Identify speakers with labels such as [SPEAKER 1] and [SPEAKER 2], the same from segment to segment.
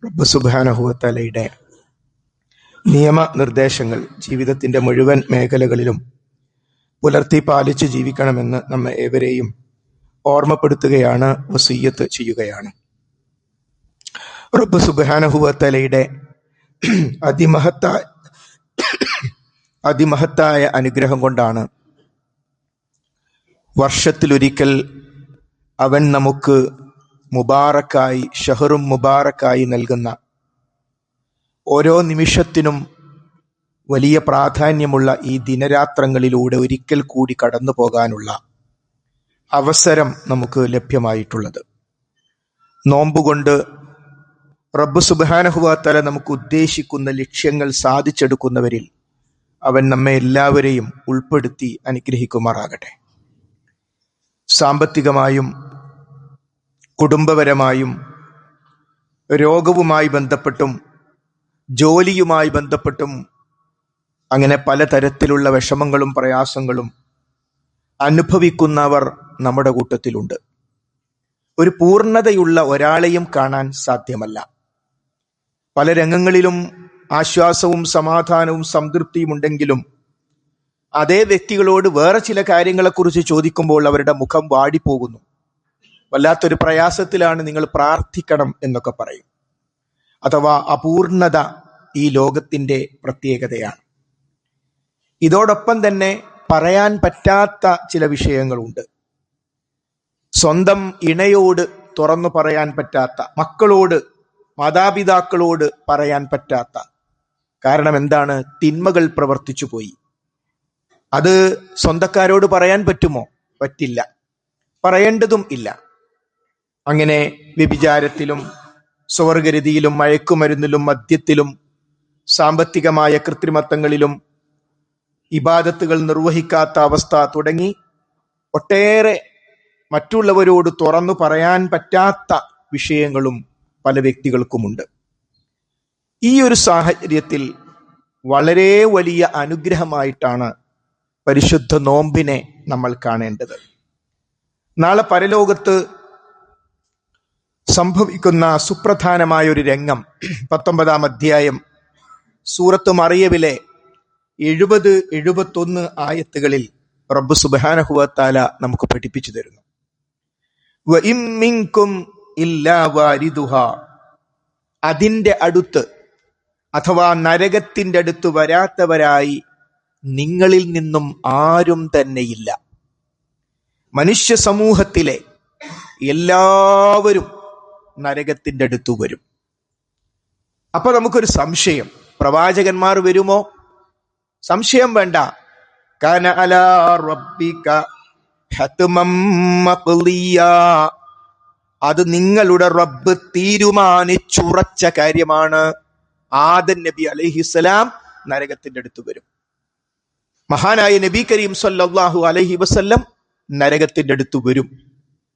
[SPEAKER 1] റബ്ബ് സുബ്ഹാനഹു വ തആലയുടെ നിയമനിർദ്ദേശങ്ങൾ ജീവിതത്തിന്റെ മുഴുവൻ മേഖലകളിലും പുലർത്തി പാലിച്ച് ജീവിക്കണമെന്ന് നമ്മെ ഏവരെയും ഓർമ്മപ്പെടുത്തുകയാണ്, വസിയ്യത്ത് ചെയ്യുകയാണ്. റബ്ബ് സുബ്ഹാനഹു വ തആലയുടെ അതിമഹത്തായ അനുഗ്രഹം കൊണ്ടാണ് വർഷത്തിലൊരിക്കൽ അവൻ നമുക്ക് മുബാറക്കായി, ഷഹറും മുബാറക്കായി നൽകുന്ന, ഓരോ നിമിഷത്തിനും വലിയ പ്രാധാന്യമുള്ള ഈ ദിനരാത്രങ്ങളിലൂടെ ഒരിക്കൽ കൂടി കടന്നു പോകാനുള്ള അവസരം നമുക്ക് ലഭ്യമായിട്ടുള്ളത്. നോമ്പുകൊണ്ട് റബ്ബ് സുബ്ഹാനഹു വ തആല നമുക്ക് ഉദ്ദേശിക്കുന്ന ലക്ഷ്യങ്ങൾ സാധിച്ചെടുക്കുന്നവരിൽ അവൻ നമ്മെ എല്ലാവരെയും ഉൾപ്പെടുത്തി അനുഗ്രഹിക്കുമാറാകട്ടെ. സാമ്പത്തികമായും കുടുംബപരമായും രോഗവുമായി ബന്ധപ്പെട്ടും ജോലിയുമായി ബന്ധപ്പെട്ടും അങ്ങനെ പലതരത്തിലുള്ള വിഷമങ്ങളും പ്രയാസങ്ങളും അനുഭവിക്കുന്നവർ നമ്മുടെ കൂട്ടത്തിലുണ്ട്. ഒരു പൂർണ്ണതയുള്ള ഒരാളെയും കാണാൻ സാധ്യമല്ല. പല രംഗങ്ങളിലും ആശ്വാസവും സമാധാനവും സംതൃപ്തിയും ഉണ്ടെങ്കിലും അതേ വ്യക്തികളോട് വേറെ ചില കാര്യങ്ങളെക്കുറിച്ച് ചോദിക്കുമ്പോൾ അവരുടെ മുഖം വാടിപ്പോകുന്നു. വല്ലാത്തൊരു പ്രയാസത്തിലാണ്, നിങ്ങൾ പ്രാർത്ഥിക്കണം എന്നൊക്കെ പറയും. അഥവാ അപൂർണത ഈ ലോകത്തിന്റെ പ്രത്യേകതയാണ്. ഇതോടൊപ്പം തന്നെ പറയാൻ പറ്റാത്ത ചില വിഷയങ്ങളുണ്ട്. സ്വന്തം ഇണയോട് തുറന്നു പറയാൻ പറ്റാത്ത, മക്കളോട്, മാതാപിതാക്കളോട് പറയാൻ പറ്റാത്ത. കാരണം എന്താണ്? തിന്മകൾ പ്രവർത്തിച്ചു പോയി. അത് സ്വന്തക്കാരോട് പറയാൻ പറ്റുമോ? പറ്റില്ല, പറയേണ്ടതും ഇല്ല. അങ്ങനെ വ്യഭിചാരത്തിലും സ്വർഗരതിയിലും മയക്കുമരുന്നിലും മദ്യത്തിലും സാമ്പത്തികമായ കൃത്രിമത്വങ്ങളിലും ഇബാദത്തുകൾ നിർവഹിക്കാത്ത അവസ്ഥ തുടങ്ങി ഒട്ടേറെ മറ്റുള്ളവരോട് തുറന്നു പറയാൻ പറ്റാത്ത വിഷയങ്ങളും പല വ്യക്തികൾക്കുമുണ്ട്. ഈ ഒരു സാഹചര്യത്തിൽ വളരെ വലിയ അനുഗ്രഹമായിട്ടാണ് പരിശുദ്ധ നോമ്പിനെ നമ്മൾ കാണേണ്ടത്. നാളെ പരലോകത്ത് സംഭവിക്കുന്ന സുപ്രധാനമായ ഒരു രംഗം 19-ാം അധ്യായം സൂറത്ത് മറിയമിലെ 70-71 ആയത്തുകളിൽ റബ്ബ് സുബ്ഹാനഹു വ തആല നമുക്ക് പഠിപ്പിച്ചു തരുന്നു. വഇം മിൻകും ഇല്ലാ വാരിദുഹാ, അതിന്റെ അടുത്ത് അഥവാ നരകത്തിന്റെ അടുത്ത് വരാത്തവരായി നിങ്ങളിൽ നിന്നും ആരും തന്നെയില്ല. മനുഷ്യ സമൂഹത്തിലെ എല്ലാവരും നരകത്തിന്റെ അടുത്ത് വരും. അപ്പൊ നമുക്കൊരു സംശയം, പ്രവാചകന്മാർ വരുമോ? സംശയം വേണ്ട. കാന അലാ റബ്ബിക ഹത്മം മഖ്ളിയാ, അത് നിങ്ങളുടെ റബ്ബ് തീരുമാനിച്ചുറച്ച കാര്യമാണ്. ആദം നബി അലൈഹിസ്സലാം നരകത്തിന്റെ അടുത്ത് വരും. മഹാനായ നബി കരീം സല്ലല്ലാഹു അലൈഹി വസല്ലം നരകത്തിന്റെ അടുത്ത് വരും.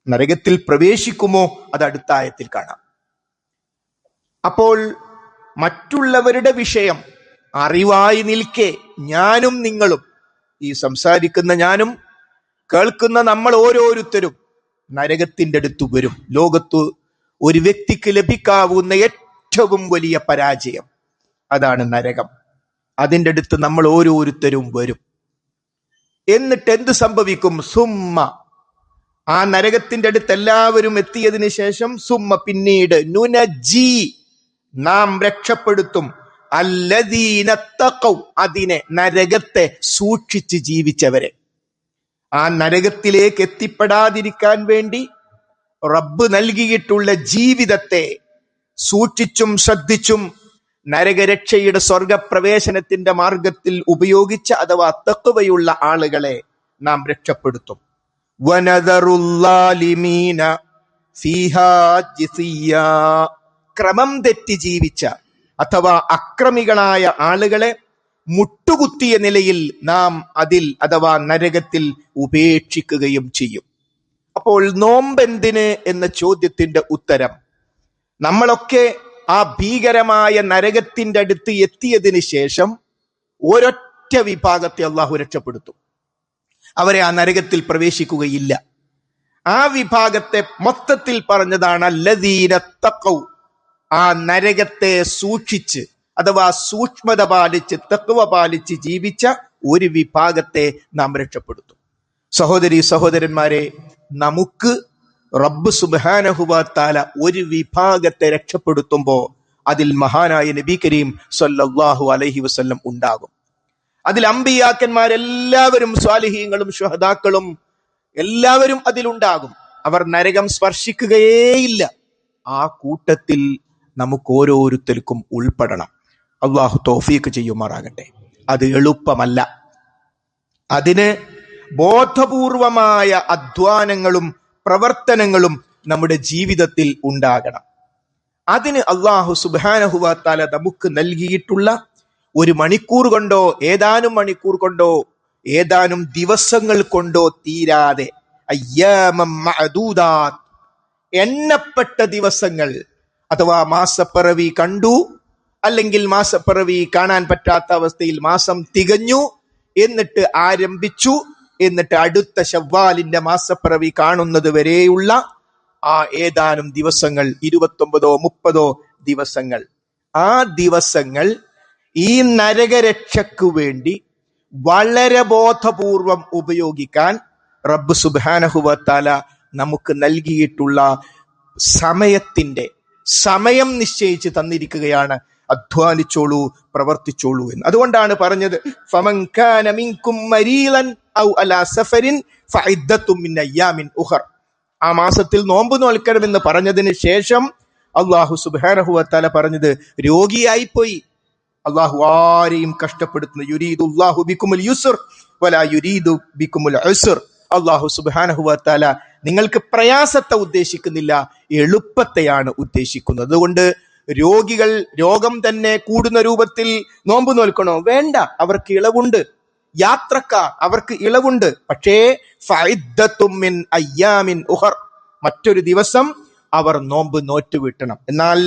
[SPEAKER 1] നരകത്തിൽ പ്രവേശിക്കുമോ? അത് അടുത്ത ആയത്തിൽ കാണാം. അപ്പോൾ മറ്റുള്ളവരുടെ വിഷയം അറിവായി നിൽക്കെ ഞാനും നിങ്ങളും, ഈ സംസാരിക്കുന്ന ഞാനും കേൾക്കുന്ന നമ്മൾ ഓരോരുത്തരും നരകത്തിന്റെ അടുത്ത് വരും. ലോകത്ത് ഒരു വ്യക്തിക്ക് ലഭിക്കാവുന്ന ഏറ്റവും വലിയ പരാജയം അതാണ് നരകം. അതിൻ്റെ അടുത്ത് നമ്മൾ ഓരോരുത്തരും വരും. എന്നിട്ട് എന്ത് സംഭവിക്കും? സുമ്മ, ആ നരകത്തിന്റെ അടുത്ത് എല്ലാവരും എത്തിയതിനു ശേഷം സുമ്മ, പിന്നീട് നുനജി, നാം രക്ഷപ്പെടുത്തും അല്ലദീന തഖൗ, അതിനെ, നരകത്തെ സൂക്ഷിച്ച് ജീവിച്ചവരെ. ആ നരകത്തിലേക്ക് എത്തിപ്പെടാതിരിക്കാൻ വേണ്ടി റബ്ബ് നൽകിയിട്ടുള്ള ജീവിതത്തെ സൂക്ഷിച്ചും ശ്രദ്ധിച്ചും നരകരക്ഷയുടെ സ്വർഗപ്രവേശനത്തിന്റെ മാർഗത്തിൽ ഉപയോഗിച്ച അഥവാ തഖ്വയുള്ള ആളുകളെ നാം രക്ഷപ്പെടുത്തും. വനദറുല്ലാലിമീന ഫീഹാ ജിസിയ്യാ, ക്രമം തെറ്റി ജീവിച്ച അഥവാ അക്രമികളായ ആളുകളെ മുട്ടുകുത്തിയ നിലയിൽ നാം അതിൽ അഥവാ നരകത്തിൽ ഉപേക്ഷിക്കുകയും ചെയ്യും. അപ്പോൾ നോമ്പെന്തിന് എന്ന ചോദ്യത്തിന്റെ ഉത്തരം, നമ്മളൊക്കെ ആ ഭീകരമായ നരകത്തിന്റെ അടുത്ത് എത്തിയതിന് ശേഷം ഒരൊറ്റ വിഭാഗത്തെ അള്ളാഹു രക്ഷപ്പെടുത്തും. അവരെ ആ നരകത്തിൽ പ്രവേശിക്കുകയില്ല. ആ വിഭാഗത്തെ മൊത്തത്തിൽ പറഞ്ഞതാണ് അല്ലദീന തഖൗ, ആ നരകത്തെ സൂക്ഷിച്ച് അഥവാ സൂക്ഷ്മത പാലിച്ച് തഖ്വ പാലിച്ച് ജീവിച്ച ഒരു വിഭാഗത്തെ നാം രക്ഷപ്പെടുത്തും. സഹോദരി സഹോദരന്മാരെ, നമുക്ക് റബ്ബ് സുബ്ഹാനഹു വ തആല ഒരു വിഭാഗത്തെ രക്ഷപ്പെടുത്തുമ്പോ അതിൽ മഹാനായ നബി കരീം സല്ലല്ലാഹു അലൈഹി വസല്ലം ഉണ്ടാകും. അതിൽ അമ്പിയാക്കന്മാരെല്ലാവരും സ്വാലിഹീങ്ങളും ശുഹദാക്കളും എല്ലാവരും അതിലുണ്ടാകും. അവർ നരകം സ്പർശിക്കുകയേയില്ല. ആ കൂട്ടത്തിൽ നമുക്ക് ഓരോരുത്തർക്കും ഉൾപ്പെടണം. അള്ളാഹു തൗഫീഖ് ചെയ്യുമാറാകട്ടെ. അത് എളുപ്പമല്ല. അതിന് ബോധപൂർവമായ അധ്വാനങ്ങളും പ്രവർത്തനങ്ങളും നമ്മുടെ ജീവിതത്തിൽ ഉണ്ടാകണം. അതിന് അള്ളാഹു സുബ്ഹാനഹു വ തആല നമുക്ക് നൽകിയിട്ടുള്ള ഒരു മണിക്കൂർ കൊണ്ടോ ഏതാനും മണിക്കൂർ കൊണ്ടോ ഏതാനും ദിവസങ്ങൾ കൊണ്ടോ തീരാതെ അയ്യാമം മഅദൂദാത്ത്, എണ്ണപ്പെട്ട ദിവസങ്ങൾ അഥവാ മാസപ്പിറവി കണ്ടു, അല്ലെങ്കിൽ മാസപ്പിറവി കാണാൻ പറ്റാത്ത അവസ്ഥയിൽ മാസം തികഞ്ഞു, എന്നിട്ട് ആരംഭിച്ചു, എന്നിട്ട് അടുത്ത ശവ്വാലിന്റെ മാസപ്പിറവി കാണുന്നത് വരെയുള്ള ആ ഏതാനും ദിവസങ്ങൾ, 29 30 ദിവസങ്ങൾ, ആ ദിവസങ്ങൾ ഈ നരകരക്ഷയ്ക്കു വേണ്ടി വളരെ ബോധപൂർവം ഉപയോഗിക്കാൻ റബ്ബ് സുബ്ഹാനഹു വ തആല നമുക്ക് നൽകിയിട്ടുള്ള സമയം നിശ്ചയിച്ച് തന്നിരിക്കുകയാണ്. അധ്വാനിച്ചോളൂ, പ്രവർത്തിച്ചോളൂ എന്ന്. അതുകൊണ്ടാണ് പറഞ്ഞത് ഫമൻ കാന മിൻകും മരീളൻ ഔ അലാ സഫരിൻ ഫഇദ്ദത്തും മിൻ അയ്യാമിൻ ഉഖർ. ആ മാസത്തിൽ നോമ്പ് നോൽക്കണമെന്ന് പറഞ്ഞതിന് ശേഷം അല്ലാഹു സുബ്ഹാനഹു വ തആല പറഞ്ഞത് രോഗിയായിപ്പോയി. അല്ലാഹു ആരെയും കഷ്ടപ്പെടുത്തുന്നു. യുരീദുല്ലാഹു ബിക്കുമുൽ യുസ്ർ വലാ യുരീദു ബിക്കുമുൽ ഉസ്ർ. അല്ലാഹു സുബ്ഹാനഹു വ തആല നിങ്ങൾക്ക് പ്രയാസത്തെ ഉദ്ദേശിക്കുന്നില്ല, എളുപ്പത്തെയാണ് ഉദ്ദേശിക്കുന്നത്. അതുകൊണ്ട് രോഗികൾ രോഗം തന്നെ കൂടുന്ന രൂപത്തിൽ നോമ്പ് നോൽക്കണോ? വേണ്ട, അവർക്ക് ഇളവുണ്ട്. യാത്രക്കാർ അവർക്ക് ഇളവുണ്ട്. പക്ഷേ ഫഇദ്ദത്തും മിൻ അയ്യാമിൻ ഉഖർ, മറ്റൊരു ദിവസം അവർ നോമ്പ് നോറ്റുവിട്ടണം. എന്നാൽ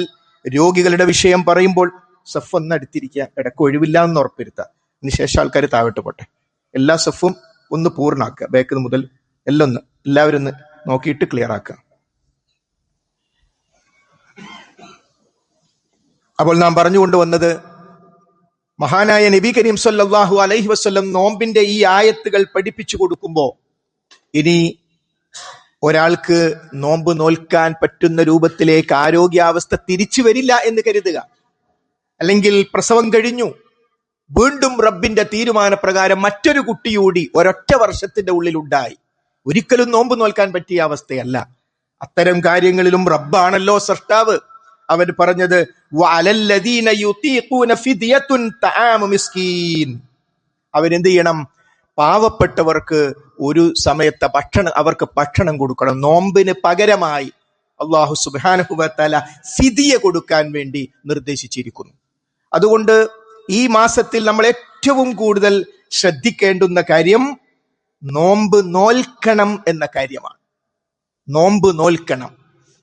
[SPEAKER 1] രോഗികളുടെ വിഷയം പറയുമ്പോൾ സഫ് ഒന്ന് അടുത്തിരിക്കുക, ഇടയ്ക്ക് ഒഴിവില്ല എന്ന് ഉറപ്പുവരുത്തുക. അതിനുശേഷം ആൾക്കാർ താഴോട്ട് പോട്ടെ. എല്ലാ സഫും ഒന്ന് പൂർണ്ണാക്കുക, ബാക്ക് മുതൽ എല്ലാവരും ഒന്ന് നോക്കിയിട്ട് ക്ലിയർ ആക്കുക. അപ്പോൾ നാം പറഞ്ഞുകൊണ്ടുവന്നത്, മഹാനായ നബി കരീം സല്ലല്ലാഹു അലൈഹി വസല്ലം നോമ്പിന്റെ ഈ ആയത്തുകൾ പഠിപ്പിച്ചു കൊടുക്കുമ്പോൾ, ഇനി ഒരാൾക്ക് നോമ്പ് നോൽക്കാൻ പറ്റുന്ന രൂപത്തിലേക്ക് ആരോഗ്യാവസ്ഥ തിരിച്ചു വരില്ല എന്ന് കരുതുക. അല്ലെങ്കിൽ പ്രസവം കഴിഞ്ഞു, വീണ്ടും റബ്ബിന്റെ തീരുമാനപ്രകാരം മറ്റൊരു കുട്ടിയൂടി ഒരൊറ്റ വർഷത്തിന്റെ ഉള്ളിൽ ഉണ്ടായി. ഒരിക്കലും നോമ്പ് നോൽക്കാൻ പറ്റിയ അവസ്ഥയല്ല. അത്തരം കാര്യങ്ങളിലും റബ്ബാണല്ലോ സൃഷ്ടാവ്. അവൻ പറഞ്ഞത് വഅലല്ലദീന യുതീഖൂന ഫിദിയത്തുൻ തആമു മിസ്കീൻ. അവരെന്ത് ചെയ്യണം? പാവപ്പെട്ടവർക്ക് ഒരു സമയത്തെ അവർക്ക് ഭക്ഷണം കൊടുക്കണം. നോമ്പിന് പകരമായി അല്ലാഹു സുബ്ഹാനഹു വ തആല ഫിദിയ കൊടുക്കാൻ വേണ്ടി നിർദ്ദേശിച്ചിരിക്കുന്നു. അതുകൊണ്ട് ഈ മാസത്തിൽ നമ്മൾ ഏറ്റവും കൂടുതൽ ശ്രദ്ധിക്കേണ്ടുന്ന കാര്യം നോമ്പ് നോൽക്കണം എന്ന കാര്യമാണ്. നോമ്പ് നോൽക്കണം.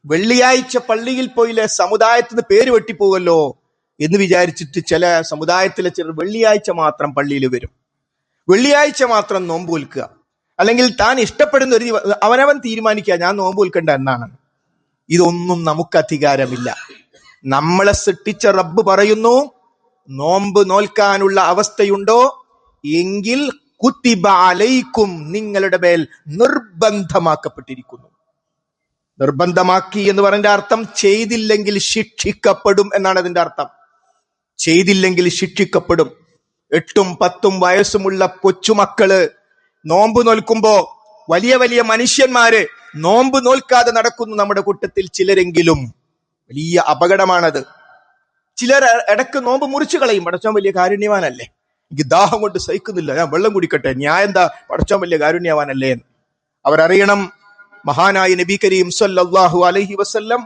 [SPEAKER 1] വെള്ളിയാഴ്ച പള്ളിയിൽ പോയില്ലേ, സമുദായത്തിന് പേര് വെട്ടിപ്പോകല്ലോ എന്ന് വിചാരിച്ചിട്ട് ചില സമുദായത്തിലെ ചിലർ വെള്ളിയാഴ്ച മാത്രം പള്ളിയിൽ വരും, വെള്ളിയാഴ്ച മാത്രം നോമ്പ് നോൽക്കുക. അല്ലെങ്കിൽ താൻ ഇഷ്ടപ്പെടുന്ന ഒരു അവനവൻ തീരുമാനിക്കുക ഞാൻ നോമ്പ് നോൽക്കേണ്ട എന്നാണ്. ഇതൊന്നും നമുക്ക് അധികാരമില്ല. നമ്മളെ സൃഷ്ടിച്ച റബ്ബ് പറയുന്നു, നോമ്പ് നോൽക്കാനുള്ള അവസ്ഥയുണ്ടോ എങ്കിൽ കുത്തിബ അലൈക്കും, നിങ്ങളുടെ മേൽ നിർബന്ധമാക്കപ്പെട്ടിരിക്കുന്നു. നിർബന്ധമാക്കി എന്ന് പറഞ്ഞ അർത്ഥം ചെയ്തില്ലെങ്കിൽ ശിക്ഷിക്കപ്പെടും എന്നാണ് അതിന്റെ അർത്ഥം. ചെയ്തില്ലെങ്കിൽ ശിക്ഷിക്കപ്പെടും. 8ഉം 10ഉം വയസ്സുമുള്ള കൊച്ചുമക്കള് നോമ്പ് നോൽക്കുമ്പോ വലിയ വലിയ മനുഷ്യന്മാര് നോമ്പ് നോൽക്കാതെ നടക്കുന്നു നമ്മുടെ കൂട്ടത്തിൽ ചിലരെങ്കിലും. വലിയ അപകടമാണത്. ചിലർ ഇടക്ക് നോമ്പ് മുറിച്ചു കളയും. പടച്ചോൻ വലിയ കാരുണ്യവാനല്ലേ, എനിക്ക് ദാഹം കൊണ്ട് സഹിക്കുന്നില്ല, ഞാൻ വെള്ളം കുടിക്കട്ടെ, ഞാൻ എന്താ പടച്ചോൻ വലിയ കാരുണ്യവാനല്ലേ എന്ന്. അവരറിയണം, മഹാനായ നബി കരീം സല്ലല്ലാഹു അലൈഹി വസല്ലം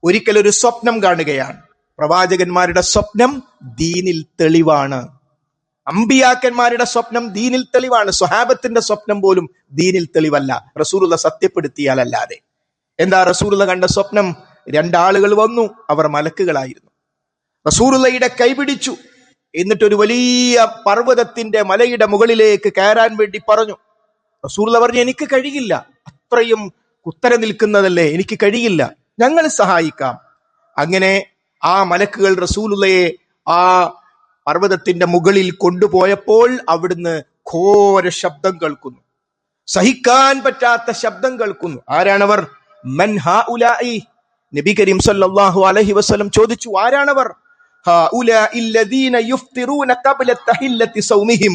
[SPEAKER 1] ഒരിക്കലൊരു സ്വപ്നം കാണുകയാണ്. പ്രവാചകന്മാരുടെ സ്വപ്നം ദീനിൽ തെളിവാണ്. അമ്പിയാക്കന്മാരുടെ സ്വപ്നം ദീനിൽ തെളിവാണ്. സ്വഹാബത്തിന്റെ സ്വപ്നം പോലും ദീനിൽ തെളിവല്ല, റസൂലുള്ള സത്യപ്പെടുത്തിയാലല്ലാതെ. എന്താ റസൂലുള്ള കണ്ട സ്വപ്നം? 2 ആളുകൾ വന്നു, അവർ മലക്കുകളായിരുന്നു. റസൂലുള്ളയുടെ കൈപിടിച്ചു, എന്നിട്ടൊരു വലിയ പർവ്വതത്തിന്റെ മലയുടെ മുകളിലേക്ക് കയറാൻ വേണ്ടി പറഞ്ഞു. റസൂലുള്ള പറഞ്ഞു, എനിക്ക് കഴിയില്ല, അത്രയും കുത്തര നിൽക്കുന്നതല്ലേ, എനിക്ക് കഴിയില്ല, ഞങ്ങൾ സഹായിക്കാം. അങ്ങനെ ആ മലക്കുകൾ റസൂലുള്ളയെ ആ പർവ്വതത്തിന്റെ മുകളിൽ കൊണ്ടുപോയപ്പോൾ അവിടുന്ന് ഘോര ശബ്ദം കേൾക്കുന്നു, സഹിക്കാൻ പറ്റാത്ത ശബ്ദം കേൾക്കുന്നു. ആരാണവർ? മൻ ഹഉലാഇ? നബി കരീം സല്ലല്ലാഹു അലൈഹി വസല്ലം ചോദിച്ചു, ആരാണവർ? ഹഉലാഇ അല്ലദീന യുഫ്തിറൂന ഖബ്ല തഹില്ലത്തി സൗമിഹിം.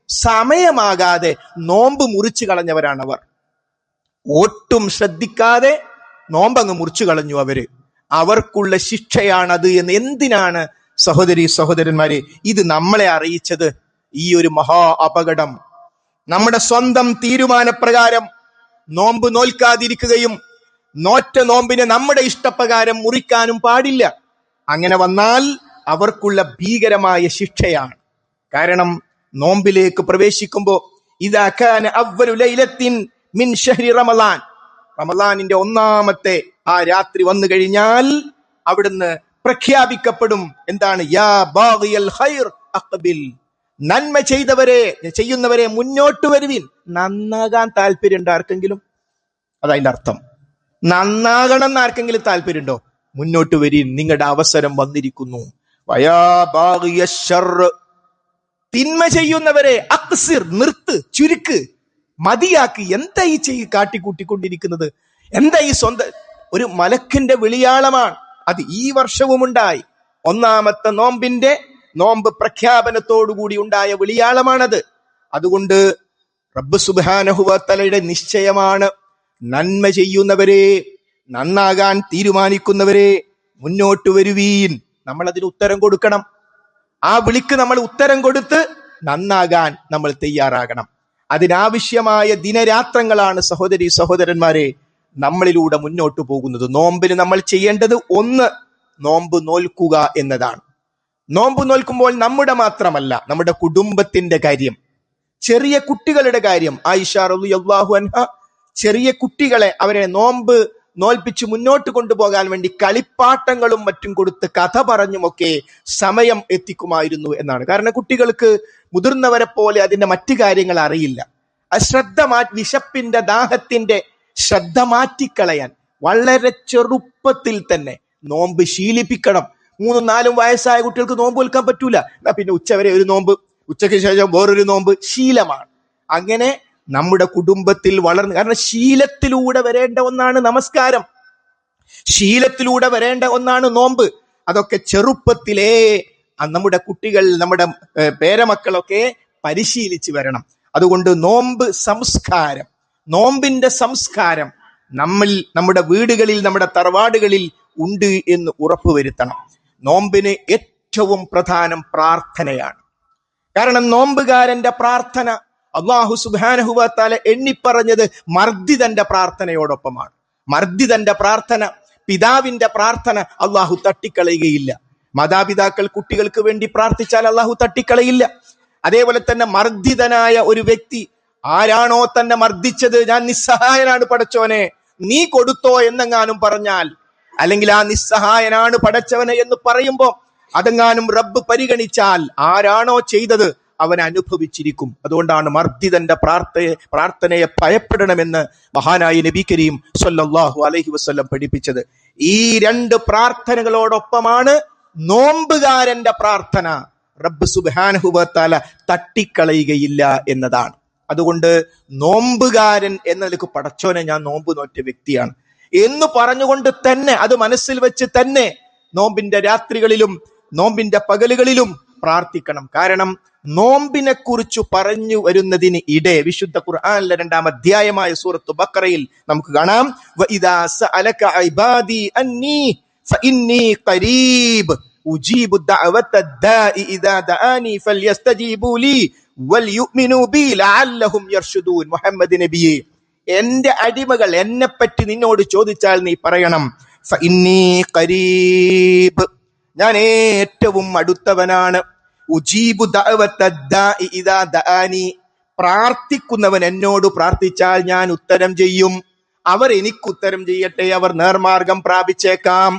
[SPEAKER 1] സമയമാകാതെ നോമ്പ് മുറിച്ചു കളഞ്ഞവരാണവർ. ഒട്ടും ശ്രദ്ധിക്കാതെ നോമ്പങ്ങ് മുറിച്ചു കളഞ്ഞു അവര്. അവർക്കുള്ള ശിക്ഷയാണത് എന്ന്. എന്തിനാണ് സഹോദരി സഹോദരന്മാരെ ഇത് നമ്മളെ അറിയിച്ചത്? ഈ ഒരു മഹാ അപകടം. നമ്മുടെ സ്വന്തം തീരുമാനപ്രകാരം നോമ്പ് നോൽക്കാതിരിക്കുകയും നോറ്റ നോമ്പിനെ നമ്മുടെ ഇഷ്ടപ്രകാരം മുറിക്കാനും പാടില്ല. അങ്ങനെ വന്നാൽ അവർക്കുള്ള ഭീകരമായ ശിക്ഷയാണ്. കാരണം നോമ്പിലേക്ക് പ്രവേശിക്കുമ്പോ ഇദാ കാന അവ്വലു ലൈലത്തിൻ മിൻ ശഹ്രി റമളാൻ, റമളാനിന്റെ ഒന്നാമത്തെ ആ രാത്രി വന്നു കഴിഞ്ഞാൽ അവിടുന്ന് പ്രഖ്യാപിക്കപ്പെടും. എന്താണ്? യാ ബാഗിയൽ ഖൈർ അഖ്ബിൽ, നന്മ ചെയ്യുന്നവരെ മുന്നോട്ട് വരുവിൻ. നന്നാകാൻ താല്പര്യമുണ്ടോ ആർക്കെങ്കിലും? അതതിന്റെ അർത്ഥം. നന്നാകണം എന്ന് ആർക്കെങ്കിലും താല്പര്യമുണ്ടോ? മുന്നോട്ട് വരിൻ, നിങ്ങളുടെ അവസരം വന്നിരിക്കുന്നു. വയാ ബാഗിയ ശർർ, തിന്മ ചെയ്യുന്നവരെ അക്സിർ, നിർത്ത്, ചുരുക്ക്, മതിയാക്ക്. എന്താ ഈ കാട്ടിക്കൂട്ടിക്കൊണ്ടിരിക്കുന്നത്? എന്താ ഈ സ്വന്തം? ഒരു മലക്കിന്റെ വിളിയാളമാണ് അത്. ഈ വർഷവും ഉണ്ടായി. ഒന്നാമത്തെ നോമ്പ് പ്രഖ്യാപനത്തോടുകൂടി ഉണ്ടായ വിളിയാളമാണത്. അതുകൊണ്ട് റബ്ബ് സുബ്ഹാനഹു വ തആലയുടെ നിശ്ചയമാണ്, നന്മ ചെയ്യുന്നവരെ, നന്നാകാൻ തീരുമാനിക്കുന്നവരെ മുന്നോട്ട് വരുവീൻ. നമ്മൾ അതിന് ഉത്തരം കൊടുക്കണം. ആ വിളിക്ക് നമ്മൾ ഉത്തരം കൊടുത്ത് നന്നാകാൻ നമ്മൾ തയ്യാറാകണം. അതിനാവശ്യമായ ദിനരാത്രങ്ങളാണ് സഹോദരി സഹോദരന്മാരെ നമ്മളിലൂടെ മുന്നോട്ട് പോകുന്നത്. നോമ്പിന് നമ്മൾ ചെയ്യേണ്ടത് ഒന്ന്, നോമ്പ് നോൽക്കുക എന്നതാണ്. നോമ്പ് നോൽക്കുമ്പോൾ നമ്മുടെ മാത്രമല്ല, നമ്മുടെ കുടുംബത്തിന്റെ കാര്യം, ചെറിയ കുട്ടികളുടെ കാര്യം. ആയിഷ റളിയല്ലാഹു അൻഹ ചെറിയ കുട്ടികളെ അവരെ നോമ്പ് നോൽപ്പിച്ച് മുന്നോട്ട് കൊണ്ടുപോകാൻ വേണ്ടി കളിപ്പാട്ടങ്ങളും മറ്റും കൊടുത്ത് കഥ പറഞ്ഞുമൊക്കെ സമയം എത്തിക്കുമായിരുന്നു എന്നാണ്. കാരണം കുട്ടികൾക്ക് മുതിർന്നവരെ പോലെ അതിന്റെ മറ്റു കാര്യങ്ങൾ അറിയില്ല. വിശപ്പിന്റെ ദാഹത്തിന്റെ ശ്രദ്ധ മാറ്റിക്കളയാൻ വളരെ ചെറുപ്പത്തിൽ തന്നെ നോമ്പ് ശീലിപ്പിക്കണം. 3-4 വയസ്സായ കുട്ടികൾക്ക് നോമ്പ് നിൽക്കാൻ പറ്റൂല. പിന്നെ ഉച്ചവരെ ഒരു നോമ്പ്, ഉച്ചയ്ക്ക് ശേഷം വേറൊരു നോമ്പ് ശീലമാണ്. അങ്ങനെ നമ്മുടെ കുടുംബത്തിൽ വളർന്ന്, കാരണം ശീലത്തിലൂടെ വരേണ്ട ഒന്നാണ് നമസ്കാരം, ശീലത്തിലൂടെ വരേണ്ട ഒന്നാണ് നോമ്പ്. അതൊക്കെ ചെറുപ്പത്തിലേ നമ്മുടെ കുട്ടികൾ, നമ്മുടെ പേരമക്കളൊക്കെ പരിശീലിച്ച് വരണം. അതുകൊണ്ട് നോമ്പിന്റെ സംസ്കാരം നമ്മുടെ വീടുകളിൽ, നമ്മുടെ തറവാടുകളിൽ ഉണ്ട് എന്ന് ഉറപ്പുവരുത്തണം. നോമ്പിന് ഏറ്റവും പ്രധാനം പ്രാർത്ഥനയാണ്. കാരണം നോമ്പുകാരന്റെ പ്രാർത്ഥന അല്ലാഹു സുബ്ഹാനഹു വ തആല എണ്ണിപ്പറഞ്ഞത് മർദ്ദിതന്റെ പ്രാർത്ഥനയോടൊപ്പമാണ്. മർദ്ദിതന്റെ പ്രാർത്ഥന, പിതാവിന്റെ പ്രാർത്ഥന അല്ലാഹു തട്ടിക്കളയുകയില്ല. മാതാപിതാക്കൾ കുട്ടികൾക്ക് വേണ്ടി പ്രാർത്ഥിച്ചാൽ അല്ലാഹു തട്ടിക്കളയില്ല. അതേപോലെ തന്നെ മർദ്ദിതനായ ഒരു വ്യക്തി, ആരാണോ തന്നെ മർദ്ദിച്ചത്, ഞാൻ നിസ്സഹായനാണ് പടച്ചോനെ, നീ കൊടുത്തോ എന്നെങ്ങാനും പറഞ്ഞാൽ, അല്ലെങ്കിൽ ആ നിസ്സഹായനാണ് പടച്ചവനെ എന്ന് പറയുമ്പോ അതെങ്ങാനും റബ്ബ് പരിഗണിച്ചാൽ ആരാണോ ചെയ്തത് അവൻ അനുഭവിച്ചിരിക്കും. അതുകൊണ്ടാണ് മർദ്ദിതന്റെ പ്രാർത്ഥനയെ ഭയപ്പെടണമെന്ന് മഹാനായ നബി കരീം സല്ലല്ലാഹു അലൈഹി വസല്ലം പഠിപ്പിച്ചത്. ഈ 2 പ്രാർത്ഥനകളോടൊപ്പമാണ് നോമ്പുകാരന്റെ പ്രാർത്ഥന. റബ്ബ് സുബ്ഹാനഹു വ തആല തട്ടിക്കളയുകയില്ല എന്നതാണ്. അതുകൊണ്ട് നോമ്പുകാരൻ എന്ന നിലക്ക് പടച്ചോനെ ഞാൻ നോമ്പ് നോറ്റ വ്യക്തിയാണ് എന്ന് പറഞ്ഞുകൊണ്ട് തന്നെ, അത് മനസ്സിൽ വെച്ച് തന്നെ നോമ്പിന്റെ രാത്രികളിലും നോമ്പിന്റെ പകലുകളിലും പ്രാർത്ഥിക്കണം. കാരണം നോമ്പിനെ കുറിച്ച് പറഞ്ഞു വരുന്നതിന് ഇടെ വിശുദ്ധ ഖുർആനിലെ 2-ാം അധ്യായമായ സൂറത്ത് ബഖറയിൽ നമുക്ക് കാണാം, വഇദാ സഅലക ഇബാദി അന്നി ഫഇന്നി ഖരീബ് ഉജീബു ദഅവത ദാഇ ഇദാ ദആനി ഫൽയസ്തജീബു ലി വൽയുമിനു ബി ലഅല്ലഹും യർഷുദൂൻ. മുഹമ്മദ് നബിയെ, എന്റെ അടിമകൾ എന്നെപ്പറ്റി നിന്നോട് ചോദിച്ചാൽ നീ പറയണം, ഫഇന്നി ഖരീബ്, ഞാൻ ഏറ്റവും അടുത്തവനാണ്. ഉജീബു ദഅവത ദാഇ ഇദാ ദആനി, പ്രാർത്ഥിക്കുന്നവൻ എന്നോട് പ്രാർത്ഥിച്ചാൽ ഞാൻ ഉത്തരം ചെയ്യും. അവർ എനിക്ക് ഉത്തരം ചെയ്യട്ടെ, അവർ നേർമാർഗം പ്രാപിച്ചേക്കാം.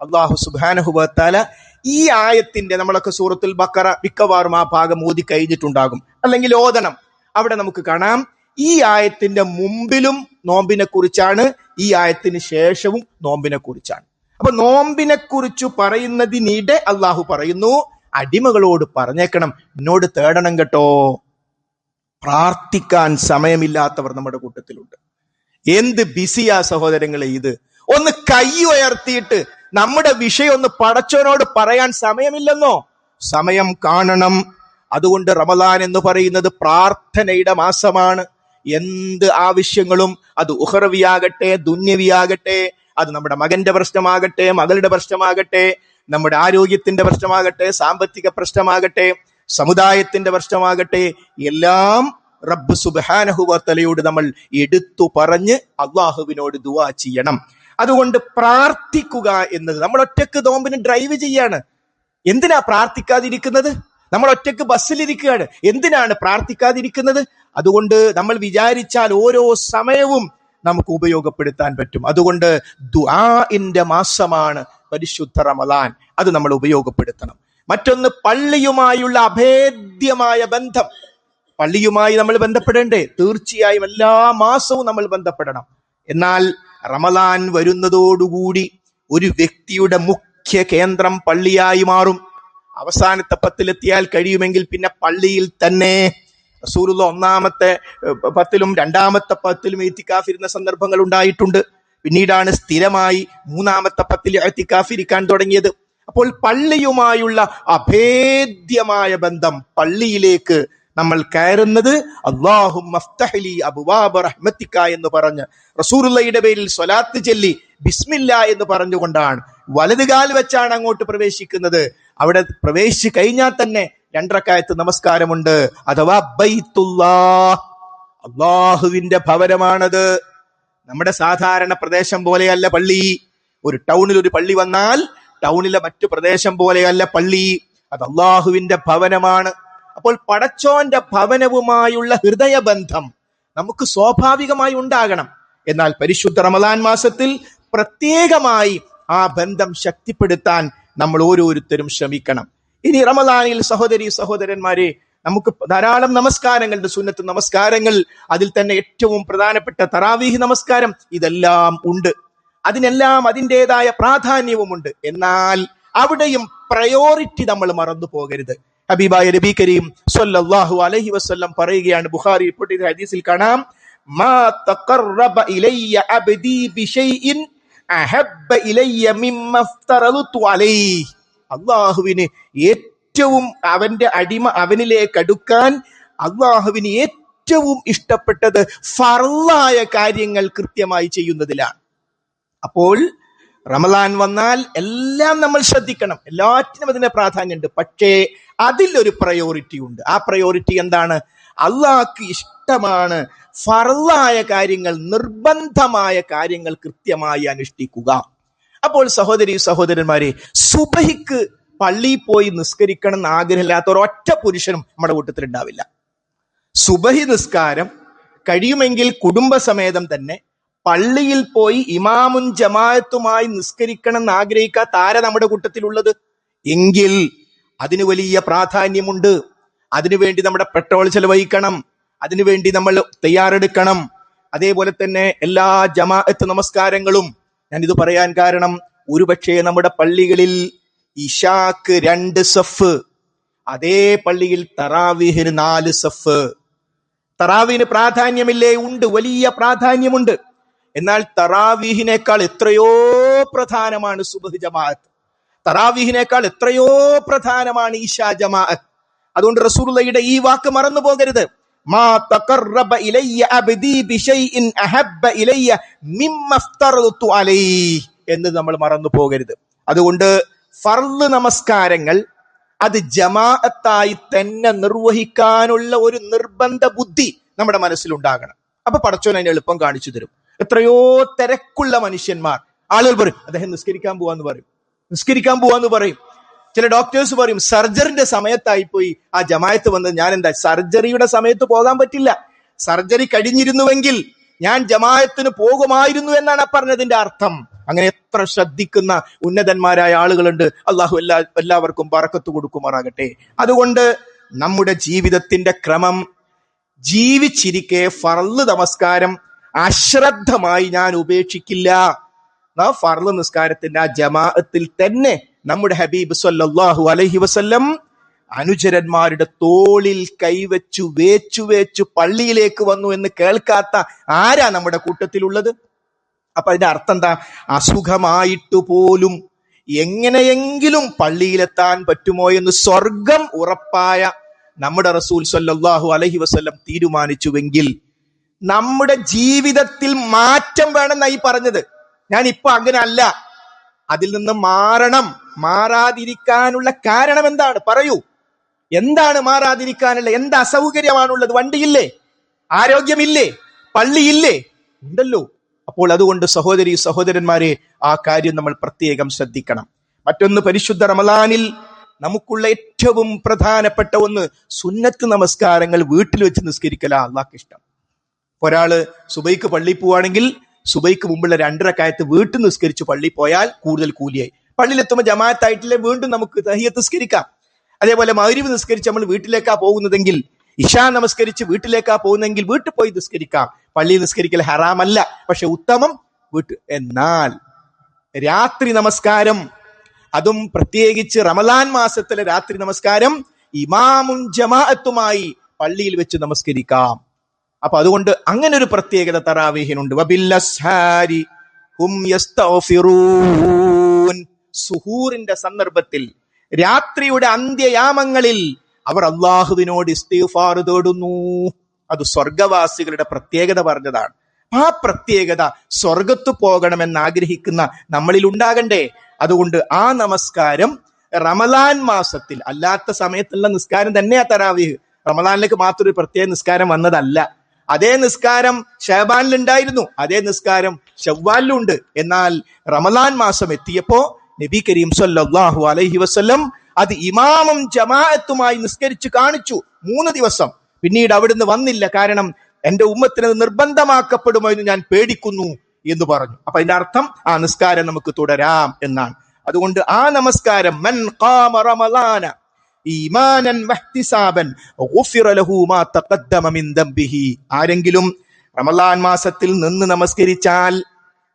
[SPEAKER 1] അല്ലാഹു സുബ്ഹാനഹു വ തആല ഈ ആയത്തിന്റെ, നമ്മളൊക്കെ സൂറത്തുൽ ബഖറ മിക്കവാറും ആ ഭാഗം ഓതി കഴിഞ്ഞിട്ടുണ്ടാകും, അല്ലെങ്കിൽ ഓതണം. അവിടെ നമുക്ക് കാണാം ഈ ആയത്തിന്റെ മുമ്പിലും നോമ്പിനെ കുറിച്ചാണ്, ഈ ആയത്തിന് ശേഷവും നോമ്പിനെ കുറിച്ചാണ്. അപ്പൊ നോമ്പിനെ കുറിച്ച് പറയുന്നതിനിടെ അള്ളാഹു പറയുന്നു, അടിമകളോട് പറഞ്ഞേക്കണം, എന്നോട് തേടണം കേട്ടോ. പ്രാർത്ഥിക്കാൻ സമയമില്ലാത്തവർ നമ്മുടെ കൂട്ടത്തിലുണ്ട്. എന്ത് ബിസിയാ സഹോദരങ്ങളെ ഇത്. ഒന്ന് കൈ ഉയർത്തിയിട്ട് നമ്മുടെ വിഷയം ഒന്ന് പടച്ചവനോട് പറയാൻ സമയമില്ലെന്നോ? സമയം കാണണം. അതുകൊണ്ട് റമദാൻ എന്ന് പറയുന്നത് പ്രാർത്ഥനയുടെ മാസമാണ്. എന്ത് ആവശ്യങ്ങളും, അത് ഉഖറവിയാകട്ടെ ദുന്യവിയാകട്ടെ, അത് നമ്മുടെ മകന്റെ പ്രശ്നമാകട്ടെ, മകളുടെ പ്രശ്നമാകട്ടെ, നമ്മുടെ ആരോഗ്യത്തിന്റെ പ്രശ്നമാകട്ടെ, സാമ്പത്തിക പ്രശ്നമാകട്ടെ, സമുദായത്തിന്റെ പ്രശ്നമാകട്ടെ, എല്ലാം റബ്ബ് സുബ്ഹാനഹു വ തആലയോട് നമ്മൾ എടുത്തു പറഞ്ഞ് അള്ളാഹുവിനോട് ദുആ ചെയ്യണം. അതുകൊണ്ട് പ്രാർത്ഥിക്കുക എന്നത്, നമ്മൾ ഒറ്റക്ക് നോമ്പിന് ഡ്രൈവ് ചെയ്യാണ്, എന്തിനാ പ്രാർത്ഥിക്കാതിരിക്കുന്നത്? നമ്മൾ ഒറ്റക്ക് ബസ്സിലിരിക്കുകയാണ്, എന്തിനാണ് പ്രാർത്ഥിക്കാതിരിക്കുന്നത്? അതുകൊണ്ട് നമ്മൾ വിചാരിച്ചാൽ ഓരോ സമയവും നമുക്ക് ഉപയോഗപ്പെടുത്താൻ പറ്റും. അതുകൊണ്ട് ദുആഇന്റെ മാസമാണ് പരിശുദ്ധ റമദാൻ, അത് നമ്മൾ ഉപയോഗപ്പെടുത്തണം. മറ്റൊന്ന്, പള്ളിയുമായുള്ള അഭേദ്യമായ ബന്ധം. പള്ളിയുമായി നമ്മൾ ബന്ധപ്പെടേണ്ടേ? തീർച്ചയായും എല്ലാ മാസവും നമ്മൾ ബന്ധപ്പെടണം. എന്നാൽ റമദാൻ വരുന്നതോടുകൂടി ഒരു വ്യക്തിയുടെ മുഖ്യ കേന്ദ്രം പള്ളിയായി മാറും. അവസാനത്തെ പത്തിലെത്തിയാൽ കഴിയുമെങ്കിൽ പിന്നെ പള്ളിയിൽ തന്നെ. റസൂലുള്ള ഒന്നാമത്തെ പത്തിലും രണ്ടാമത്തെ പത്തിലും ഇത്തിക്കാഫിരുന്ന സന്ദർഭങ്ങൾ ഉണ്ടായിട്ടുണ്ട്. പിന്നീടാണ് സ്ഥിരമായി മൂന്നാമത്തെ പത്തിൽ ഇത്തിക്കാഫിരിക്കാൻ തുടങ്ങിയത്. അപ്പോൾ പള്ളിയുമായുള്ള അഭേദ്യമായ ബന്ധം, പള്ളിയിലേക്ക് നമ്മൾ കയറുന്നത് അല്ലാഹുമ്മ ഫ്തഹ്ലി അബ്വാബ റഹ്മതിക എന്ന് പറഞ്ഞ് റസൂലുള്ളാഹിയുടെ പേരിൽ സ്വലാത്ത് ചൊല്ലി ബിസ്മില്ലാ എന്ന് പറഞ്ഞുകൊണ്ടാണ്. വലതുകാൽ വെച്ചാണ് അങ്ങോട്ട് പ്രവേശിക്കുന്നത്. അവിടെ പ്രവേശിച്ചു കഴിഞ്ഞാൽ തന്നെ 2 റക്അത്ത് നമസ്കാരമുണ്ട്. അഥവാ ബൈത്തുല്ലാഹ്, അല്ലാഹുവിന്റെ ഭവനമാണത്. നമ്മുടെ സാധാരണ പ്രദേശം പോലെയല്ല പള്ളി. ഒരു ടൗണിൽ ഒരു പള്ളി വന്നാൽ ടൗണിലെ മറ്റു പ്രദേശം പോലെയല്ല പള്ളി. അത് അല്ലാഹുവിന്റെ ഭവനമാണ്. അപ്പോൾ പടച്ചോന്റെ ഭവനവുമായുള്ള ഹൃദയബന്ധം നമുക്ക് സ്വാഭാവികമായി ഉണ്ടാകണം. എന്നാൽ പരിശുദ്ധ റമദാൻ മാസത്തിൽ പ്രത്യേകമായി ആ ബന്ധം ശക്തിപ്പെടുത്താൻ നമ്മൾ ഓരോരുത്തരും ശ്രമിക്കണം. ഇനി റമദാനിൽ സഹോദരി സഹോദരന്മാരെ, നമുക്ക് ധാരാളം നമസ്കാരങ്ങളുണ്ട്, സുന്നത്ത് നമസ്കാരങ്ങൾ. അതിൽ തന്നെ ഏറ്റവും പ്രധാനപ്പെട്ട തറാവീഹ് നമസ്കാരം, ഇതെല്ലാം ഉണ്ട്. അതിനെല്ലാം അതിൻ്റെതായ പ്രാധാന്യവുമുണ്ട്. എന്നാൽ അവിടെയും പ്രയോറിറ്റി നമ്മൾ മറന്നു പോകരുത്. ഹബീബായ നബി കരീം സ്വല്ലല്ലാഹു അലൈഹി വസല്ലം പറയുകയാണ്, ബുഖാരി റിപ്പോർട്ട് ചെയ്ത ഹദീസിൽ കാണാം, മാ തഖറബ ഇലയ്യ അബ്ദി ബിശൈഇൻ അഹബ്ബ ഇലയ്യ മിമ്മ ഇഫ്തറദതു അലൈഹി. അല്ലാഹുവിന് ഏറ്റവും, അവന്റെ അടിമ അവനിലേക്ക് അടുക്കാൻ അല്ലാഹുവിന് ഏറ്റവും ഇഷ്ടപ്പെട്ടത് ഫർളായ കാര്യങ്ങൾ കൃത്യമായി ചെയ്യുന്നതിലാണ്. അപ്പോൾ റമദാൻ വന്നാൽ എല്ലാം നമ്മൾ ശ്രദ്ധിക്കണം, എല്ലാറ്റിനും അതിന്റെ പ്രാധാന്യമുണ്ട്. പക്ഷേ അതിലൊരു പ്രയോറിറ്റി ഉണ്ട്. ആ പ്രയോറിറ്റി എന്താണ്? അള്ളാഹ്ക്ക് ഇഷ്ടമാണ് ഫർളായ കാര്യങ്ങൾ, നിർബന്ധമായ കാര്യങ്ങൾ കൃത്യമായി അനുഷ്ഠിക്കുക. അപ്പോൾ സഹോദരി സഹോദരന്മാരെ, സുബഹിക്ക് പള്ളിയിൽ പോയി നിസ്കരിക്കണം എന്ന് ആഗ്രഹമില്ലാത്ത ഒരൊറ്റ പുരുഷനും നമ്മുടെ കൂട്ടത്തിൽ ഉണ്ടാവില്ല. സുബഹി നിസ്കാരം കഴിയുമെങ്കിൽ കുടുംബസമേതം തന്നെ പള്ളിയിൽ പോയി ഇമാമും ജമാഅത്തുമായി നിസ്കരിക്കണം എന്ന് ആഗ്രഹിക്കാത്ത ആരാ നമ്മുടെ കൂട്ടത്തിലുള്ളത്? എങ്കിൽ അതിന് വലിയ പ്രാധാന്യമുണ്ട്. അതിനുവേണ്ടി നമ്മുടെ പെട്രോൾ ചെലവഴിക്കണം, അതിനുവേണ്ടി നമ്മൾ തയ്യാറെടുക്കണം. അതേപോലെ തന്നെ എല്ലാ ജമാഅത്ത് നമസ്കാരങ്ങളും, ഞാനിത് പറയാൻ കാരണം, ഒരുപക്ഷെ നമ്മുടെ പള്ളികളിൽ ഇശാക്ക് 2 സഫ്, അതേ പള്ളിയിൽ തറാവീഹിന് 4 സഫ്. തറാവീഹിന് പ്രാധാന്യമില്ലേ? ഉണ്ട്, വലിയ പ്രാധാന്യമുണ്ട്. എന്നാൽ തറാവീഹിനേക്കാൾ എത്രയോ പ്രധാനമാണ് സുബ്ഹ് ജമാഅത്ത്. തറാവീഹിനേക്കാൾ എത്രയോ പ്രധാനമാണ് ഇശാ ജമാഅത്ത്. അതുകൊണ്ട് റസൂലുള്ളാഹിയുടെ ഈ വാക്ക് മറന്നു പോകരുത്. മാ തഖറബ ഇലയ്യ അബ്ദി ബിശൈഇൻ അഹബ്ബ ഇലയ്യ മിമ്മ ഇഫ്തറദതു അലൈഹി എന്ന് നമ്മൾ മറന്നു പോകരുത്. അതുകൊണ്ട് ഫർള് നമസ്കാരങ്ങൾ അത് ജമാഅത്തായി തന്നെ നിർവഹിക്കാനുള്ള ഒരു നിർബന്ധ ബുദ്ധി നമ്മുടെ മനസ്സിലുണ്ടാകണം. അപ്പൊ പടച്ചോൻ അതിന് എളുപ്പം കാണിച്ചു തരും. എത്രയോ തിരക്കുള്ള മനുഷ്യന്മാർ, ആളുകൾ പറയും അദ്ദേഹം നിസ്കരിക്കാൻ പോവാന്ന് പറയും. ചില ഡോക്ടേഴ്സ് പറയും സർജറിന്റെ സമയത്തായി പോയി ആ ജമാഅത്ത് വന്നത്, ഞാൻ എന്താ സർജറിയുടെ സമയത്ത് പോകാൻ പറ്റില്ല, സർജറി കഴിഞ്ഞിരുന്നുവെങ്കിൽ ഞാൻ ജമാഅത്തിന് പോകുമായിരുന്നു എന്നാണ് പറഞ്ഞതിന്റെ അർത്ഥം. അങ്ങനെ എത്ര ശ്രദ്ധിക്കുന്ന ഉന്നതന്മാരായ ആളുകളുണ്ട്. അള്ളാഹു എല്ലാവർക്കും ബറക്കത്ത് കൊടുക്കുമാറാകട്ടെ. അതുകൊണ്ട് നമ്മുടെ ജീവിതത്തിന്റെ ക്രമം, ജീവിച്ചിരിക്കെ ഫർള് നമസ്കാരം അശ്രദ്ധമായി ഞാൻ ഉപേക്ഷിക്കില്ല. ഫർള് നിസ്കാരത്തിന്റെ ആ ജമാഅത്തിൽ തന്നെ നമ്മുടെ ഹബീബ് സല്ലല്ലാഹു അലൈഹി വസല്ലം അനുചരന്മാരുടെ തോളിൽ കൈവച്ചു വേച്ചു പള്ളിയിലേക്ക് വന്നു എന്ന് കേൾക്കാത്ത ആരാ നമ്മുടെ കൂട്ടത്തിലുള്ളത്? അപ്പൊ അതിന്റെ അർത്ഥം എന്താ? അസുഖമായിട്ട് പോലും എങ്ങനെയെങ്കിലും പള്ളിയിലെത്താൻ പറ്റുമോ എന്ന് സ്വർഗം ഉറപ്പായ നമ്മുടെ റസൂൽ സല്ലല്ലാഹു അലൈഹി വസല്ലം തീരുമാനിച്ചുവെങ്കിൽ നമ്മുടെ ജീവിതത്തിൽ മാറ്റം വേണമെന്നായി പറഞ്ഞത്. ഞാൻ ഇപ്പൊ അങ്ങനെ അല്ല, അതിൽ നിന്ന് മാറണം. മാറാതിരിക്കാനുള്ള കാരണം എന്താണ്? പറയൂ, എന്താണ് മാറാതിരിക്കാനുള്ള? എന്ത് അസൗകര്യമാണുള്ളത്? വണ്ടിയില്ലേ? ആരോഗ്യമില്ലേ? പള്ളിയില്ലേ? ഉണ്ടല്ലോ. അപ്പോൾ അതുകൊണ്ട് സഹോദരി സഹോദരന്മാരെ, ആ കാര്യം നമ്മൾ പ്രത്യേകം ശ്രദ്ധിക്കണം. മറ്റൊന്ന്, പരിശുദ്ധ റമളാനിൽ നമുക്കുള്ള ഏറ്റവും പ്രധാനപ്പെട്ട ഒന്ന് സുന്നത്ത് നമസ്കാരങ്ങൾ വീട്ടിൽ വെച്ച് നിസ്കരിക്കലാ അള്ളാഹ്ക്ക് ഇഷ്ടം. ഒരാള് സുബൈക്ക് പള്ളിയിൽ പോവാണെങ്കിൽ സുബൈക്ക് മുമ്പുള്ള 2 റക്അത്ത് വീട്ടിൽ നിസ്കരിച്ച് പള്ളിയിൽ പോയാൽ കൂടുതൽ കൂലിയായി. പള്ളിയിലെത്തുമ്പോൾ ജമാഅത്തായിട്ടില്ലേ വീണ്ടും നമുക്ക് തഹിയ്യത്ത് നിസ്കരിക്കാം. അതേപോലെ മഗ്രിബ് നിസ്കരിച്ച് നമ്മൾ വീട്ടിലേക്കാ പോകുന്നതെങ്കിൽ, ഇശാ നമസ്കരിച്ച് വീട്ടിലേക്കാ പോകുന്നതെങ്കിൽ വീട്ടിൽ പോയി നിസ്കരിക്കാം. പള്ളിയിൽ നിസ്കരിക്കൽ ഹറാമല്ല, പക്ഷെ ഉത്തമം വീട്ടിൽ. എന്നാൽ രാത്രി നമസ്കാരം, അതും പ്രത്യേകിച്ച് റമളാൻ മാസത്തിലെ രാത്രി നമസ്കാരം ഇമാമുൻ ജമാഅത്തുമായി പള്ളിയിൽ വെച്ച് നമസ്കരിക്കാം. അപ്പൊ അതുകൊണ്ട് അങ്ങനെ ഒരു പ്രത്യേകത തറാവീഹിനുണ്ട്. വബില്ലസ്ഹാരി ഹും യസ്തഗ്ഫിറൂൻ. സുഹൂറിന്റെ സന്ദർഭത്തിൽ, രാത്രിയുടെ അന്ത്യയാമങ്ങളിൽ അവർ അള്ളാഹുവിനോട് ഇസ്തിഗ്ഫാർ തേടുന്നു. അത് സ്വർഗവാസികളുടെ പ്രത്യേകത പറഞ്ഞതാണ്. ആ പ്രത്യേകത സ്വർഗത്ത് പോകണമെന്ന് ആഗ്രഹിക്കുന്ന നമ്മളിൽ ഉണ്ടാകണ്ടേ? അതുകൊണ്ട് ആ നമസ്കാരം റമളാൻ മാസത്തിൽ, അല്ലാത്ത സമയത്തുള്ള നിസ്കാരം തന്നെയാ തറാവീഹ്. റമളാനിലേക്ക് മാത്രം ഒരു പ്രത്യേക നിസ്കാരം വന്നതല്ല. അതേ നിസ്കാരം ഷഅബാനിൽ ഉണ്ടായിരുന്നു, അതേ നിസ്കാരം ശവ്വാലിലും ഉണ്ട്. എന്നാൽ റമളാൻ മാസം എത്തിയപ്പോ നബി കരീം സല്ലല്ലാഹു അലൈഹി വസല്ലം അത് ഇമാമും ജമാഅത്തുമായി നിസ്കരിച്ചു കാണിച്ചു 3 ദിവസം. പിന്നീട് അവിടുന്ന് വന്നില്ല. കാരണം എന്റെ ഉമ്മത്തിന് നിർബന്ധമാക്കപ്പെടുമോ എന്ന് ഞാൻ പേടിക്കുന്നു എന്ന് പറഞ്ഞു. അപ്പൊ അതിന്റെ അർത്ഥം ആ നിസ്കാരം നമുക്ക് തുടരാം എന്നാണ്. അതുകൊണ്ട് ആ നമസ്കാരം, മൻ ഖാമ റമളാന ഈമാനൻ വഹ്തിസാബൻ ഗുഫിറ ലഹു മാ തഖദ്ദമ മിൻ ദംബിഹി. ആരെങ്കിലും റമളാൻ മാസത്തിൽ നിന്ന് നമസ്കരിച്ചാൽ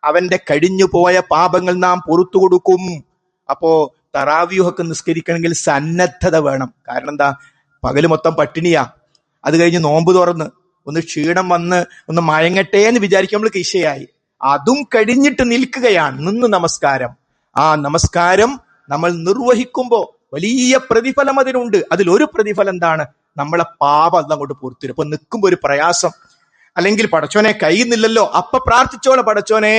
[SPEAKER 1] അവന്റെ കഴിഞ്ഞു പോയ പാപങ്ങൾ നാം പുറത്തു കൊടുക്കും. അപ്പോ തറാവീഹൊക്കെ നിസ്കരിക്കണമെങ്കിൽ സന്നദ്ധത വേണം. കാരണം എന്താ? പകല് മൊത്തം പട്ടിണിയാ, അത് കഴിഞ്ഞ് നോമ്പ് തുറന്ന് ഒന്ന് ക്ഷീണം വന്ന് ഒന്ന് മയങ്ങട്ടെ എന്ന് വിചാരിക്കുമ്പോൾ കിശയായി. അതും കഴിഞ്ഞിട്ട് നിൽക്കുകയാണ് നിന്ന് നമസ്കാരം. ആ നമസ്കാരം നമ്മൾ നിർവഹിക്കുമ്പോൾ വലിയ പ്രതിഫലം അതിനുണ്ട്. അതിലൊരു പ്രതിഫലം എന്താണ്? നമ്മളെ പാപം അത് അങ്ങോട്ട് പുറത്തു. അപ്പൊ നിൽക്കുമ്പോ ഒരു പ്രയാസം, അല്ലെങ്കിൽ പടച്ചോനെ കഴിയുന്നില്ലല്ലോ, അപ്പൊ പ്രാർത്ഥിച്ചോളെ, പടച്ചോനെ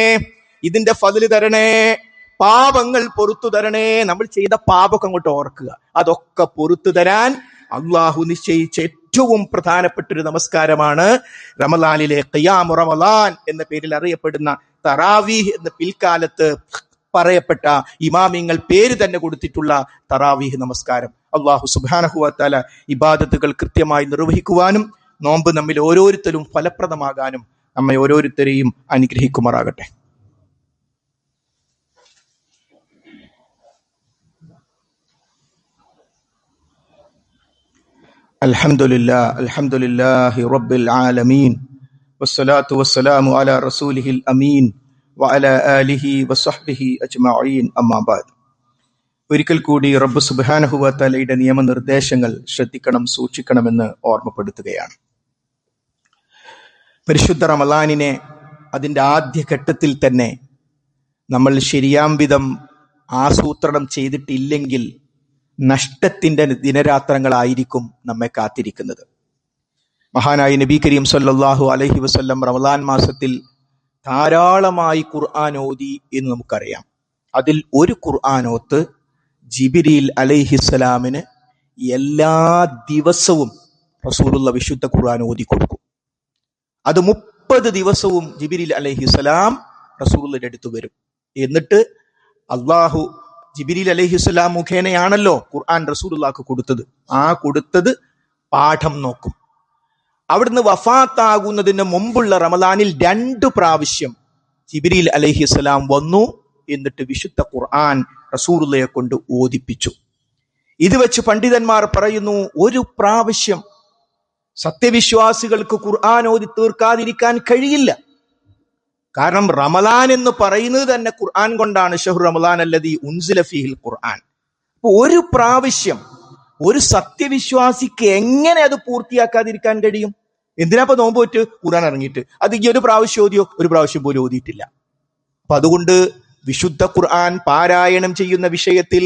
[SPEAKER 1] ഇതിന്റെ ഫദ്ല് തരണേ, പാപങ്ങൾ പൊറത്തു തരണേ. നമ്മൾ ചെയ്ത പാപമൊക്കെ അങ്ങോട്ട് ഓർക്കുക. അതൊക്കെ പൊറത്തു തരാൻ അള്ളാഹു നിശ്ചയിച്ച ഏറ്റവും പ്രധാനപ്പെട്ട ഒരു നമസ്കാരമാണ് റമളാനിലെ ഖിയാമു റമളാൻ എന്ന പേരിൽ അറിയപ്പെടുന്ന തറാവീഹ് എന്ന പിൽക്കാലത്ത് പറയപ്പെട്ട ഇമാമിങ്ങൾ പേര് തന്നെ കൊടുത്തിട്ടുള്ള തറാവീഹ് നമസ്കാരം. അള്ളാഹു സുബ്ഹാനഹു വ തആല ഇബാദത്തുകൾ കൃത്യമായി നിർവഹിക്കുവാനും നോമ്പ് നമ്മിൽ ഓരോരുത്തരും ഫലപ്രദമാകാനും നമ്മെ ഓരോരുത്തരെയും അനുഗ്രഹിക്കുമാറാകട്ടെ. അൽഹംദുലില്ലാഹി റബ്ബിൽ ആലമീൻ വസ്സലാത്തു വസ്സലാമു അലാ റസൂലിഹിൽ അമീൻ വഅലാ ആലിഹി വസ്വഹ്ബിഹി അജ്മഈൻ. അമ്മാ ബഅദ്. ഒരിക്കൽ കൂടി റബ്ബ് സുബ്ഹാനഹു വ തആലയുടെ നിയമനിർദ്ദേശങ്ങൾ ശ്രദ്ധിക്കണം, സൂക്ഷിക്കണമെന്ന് ഓർമ്മപ്പെടുത്തുകയാണ്. പരിശുദ്ധ റമളാനിനെ അതിൻ്റെ ആദ്യഘട്ടത്തിൽ തന്നെ നമ്മൾ ശരിയാം വിധം ആസൂത്രണം ചെയ്തിട്ടില്ലെങ്കിൽ നഷ്ടത്തിൻ്റെ ദിനരാത്രങ്ങളായിരിക്കും നമ്മെ കാത്തിരിക്കുന്നത്. മഹാനായ നബി കരീം സല്ലല്ലാഹു അലൈഹി വസല്ലം റമളാൻ മാസത്തിൽ ധാരാളമായി ഖുർആൻ ഓതി എന്ന് നമുക്കറിയാം. അതിൽ ഒരു ഖുർആനോത്ത് ജിബ്രീൽ അലൈഹിസ്സലാമിന് എല്ലാ ദിവസവും റസൂലുള്ള വിശുദ്ധ ഖുർആൻ ഓതി കൊടുക്കും. അത് 30 ദിവസവും ജിബ്രീൽ അലൈഹിസ്സലാം റസൂലുള്ളാഹിയുടെ അടുത്ത് വരും. എന്നിട്ട് അള്ളാഹു ജിബ്രീൽ അലൈഹിസ്സലാം മുഖേനയാണല്ലോ ഖുർആൻ റസൂലുള്ളാഹിക്ക് കൊടുത്തത്. ആ കൊടുത്തത് പാഠം നോക്കും. അവിടുന്ന് വഫാത്താകുന്നതിന് മുമ്പുള്ള റമളാനിൽ 2 പ്രാവശ്യം ജിബ്രീൽ അലൈഹിസ്സലാം വന്നു. എന്നിട്ട് വിശുദ്ധ ഖുർആൻ റസൂലുള്ളാഹിയെ കൊണ്ട് ഓതിപ്പിച്ചു. ഇത് വെച്ച് പണ്ഡിതന്മാർ പറയുന്നു, ഒരു പ്രാവശ്യം സത്യവിശ്വാസികൾക്ക് ഖുർആൻ ഓതി തീർക്കാതിരിക്കാൻ കഴിയില്ല. കാരണം റമദാൻ എന്ന് പറയുന്നത് തന്നെ ഖുർആൻ കൊണ്ടാണ്. ഷഹ്റു റമദാൻ അല്ലദീ ഉൻസില ഫീഹിൽ ഖുർആൻ. അപ്പൊ ഒരു പ്രാവശ്യം ഒരു സത്യവിശ്വാസിക്ക് എങ്ങനെ അത് പൂർത്തിയാക്കാതിരിക്കാൻ കഴിയും? എന്തിനാ നോമ്പ് വെച്ച് ഖുർആൻ ഇറങ്ങിയിട്ട് അത് ഈ ഒരു പ്രാവശ്യം ഓതിയോ? ഒരു പ്രാവശ്യം പോലും ഓതിയിട്ടില്ല. അപ്പൊ അതുകൊണ്ട് വിശുദ്ധ ഖുർആൻ പാരായണം ചെയ്യുന്ന വിഷയത്തിൽ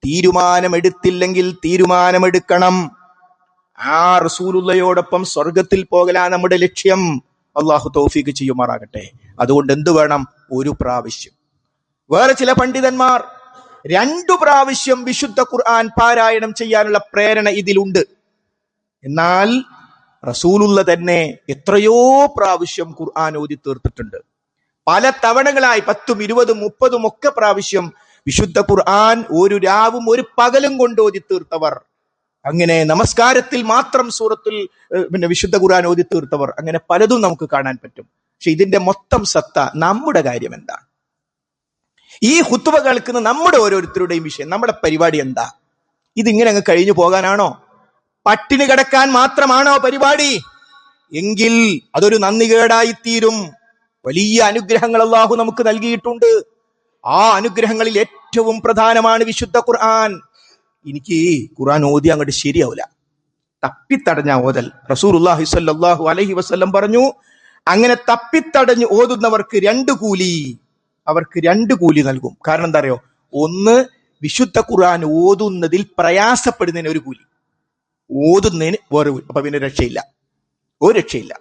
[SPEAKER 1] തീരുമാനമെടുത്തില്ലെങ്കിൽ തീരുമാനമെടുക്കണം. ആ റസൂലുള്ളയോടൊപ്പം സ്വർഗത്തിൽ പോകലാ നമ്മുടെ ലക്ഷ്യം. അള്ളാഹു തൗഫീഖ് ചെയ്യുമാറാകട്ടെ. അതുകൊണ്ട് എന്ത് വേണം? ഒരു പ്രാവശ്യം. വേറെ ചില പണ്ഡിതന്മാർ 2 പ്രാവശ്യം വിശുദ്ധ ഖുർആൻ പാരായണം ചെയ്യാനുള്ള പ്രേരണ ഇതിലുണ്ട്. എന്നാൽ റസൂലുള്ള തന്നെ എത്രയോ പ്രാവശ്യം ഖുർആൻ ഓതി തീർത്തിട്ടുണ്ട്. പല തവണകളായി 10, 20, 30 ഒക്കെ പ്രാവശ്യം വിശുദ്ധ ഖുർആൻ ഒരു രാവും ഒരു പകലും കൊണ്ട് ഓതി തീർത്തവർ, അങ്ങനെ നമസ്കാരത്തിൽ മാത്രം സൂറത്തിൽ വിശുദ്ധ ഖുർആൻ ഓതി തീർത്തവർ, അങ്ങനെ പലതും നമുക്ക് കാണാൻ പറ്റും. പക്ഷെ ഇതിന്റെ മൊത്തം സത്ത നമ്മുടെ കാര്യം എന്താണ്? ഈ ഖുത്ബ കേൾക്കുന്ന നമ്മുടെ ഓരോരുത്തരുടെയും വിഷയം, നമ്മുടെ പരിപാടി എന്താ? ഇതിങ്ങനെ അങ്ങ് കഴിഞ്ഞു പോകാനാണോ? പട്ടിണി കിടക്കാൻ മാത്രമാണോ പരിപാടി? എങ്കിൽ അതൊരു നന്ദികേടായിത്തീരും. വലിയ അനുഗ്രഹങ്ങൾ അള്ളാഹു നമുക്ക് നൽകിയിട്ടുണ്ട്. ആ അനുഗ്രഹങ്ങളിൽ ഏറ്റവും പ്രധാനമാണ് വിശുദ്ധ ഖുർആൻ. എനിക്ക് ഖുർആൻ ഓതി അങ്ങോട്ട് ശരിയാവില്ല, തപ്പിത്തടഞ്ഞ ഓതൽ. റസൂലുള്ളാഹി സ്വല്ലല്ലാഹു അലൈഹി വസല്ലം പറഞ്ഞു, അങ്ങനെ തപ്പിത്തടഞ്ഞ് ഓതുന്നവർക്ക് 2 കൂലി, അവർക്ക് 2 കൂലി നൽകും. കാരണം എന്താ അറിയോ? ഒന്ന്, വിശുദ്ധ ഖുർആൻ ഓതുന്നതിൽ പ്രയാസപ്പെടുന്നതിന് ഒരു കൂലി, ഓതുന്നതിന് വേറെ കൂലി. അപ്പൊ പിന്നെ രക്ഷയില്ല, ഒരു രക്ഷയില്ല.